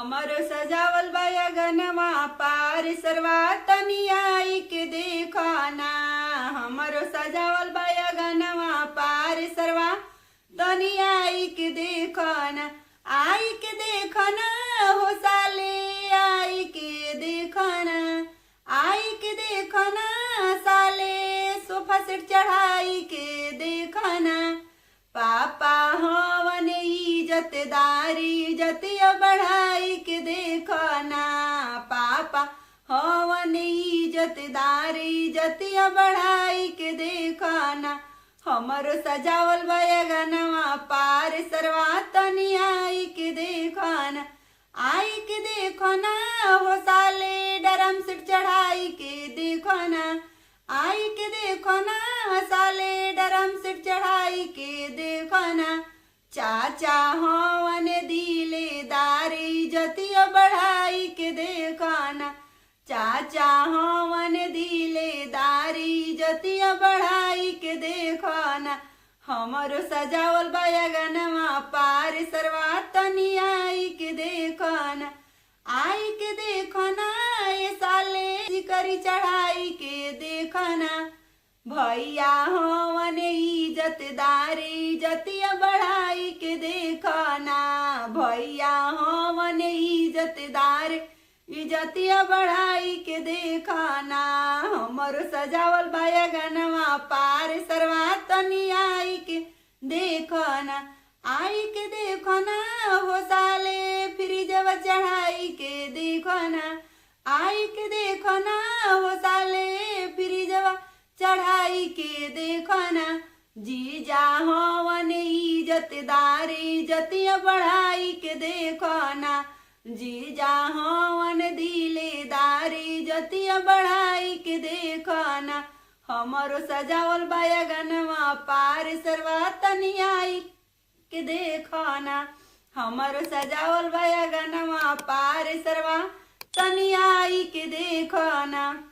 हमरो सजावल बयगनवा पार सरवा तनी आई के देखना। हमरो सजावल बयगनवा पार सरवा तनी आई के देखना। आई के देखना हो साले आई के देखना। आई के देखना साले सोफा सेट चढ़ाई के देखना। पापा हवन इज्जतदारी इज्जतिया बढ़ाई के देखना। पापा हवन इज्जतदारी इज्जतिया बढ़ाई के देखना। हमरो सजावल बयगनवा पार सरवा तनी आई के देखना। आई के देखना हो साले डरम सेट चढ़ाई के देखना। आई के देखना साले डरम सेट चढ़ाई के देखना। चाचा हवन दिलेदार इज्जतिया बढ़ाई के देखना। चाचा हवन दिलेदार इज्जतिया बढ़ाई के देखना। हमरो सजावल बयगनवा पार सरवा तनी आई के देखना। आई के देखना ये साले करी चढ़ाई के देखना। भैया हवन इज्जतदार इज्जतिया बढ़ाई के देखना। भैया हवन इज्जतदार इज्जतिया बढ़ाई के देखना। हमरो सजावल बयगनवा पार सरवा तनी आई के देखना। आई के देखना हो साले फ्रिजवा चढ़ाई के देखना। आई के देखना हो साले फ्रिजवा चढ़ाई के देखना। जीजा हवन इज्जतदार इज्जतिया बढ़ाई के देखना। जीजा हवन दिलेदार इज्जतिया बढ़ाई के देखना। हमरो सजावल बयगनवा पार सरवा तनी आई के देखना। हमरो सजावल बयगनवा पार सरवा तनी आई के देखना।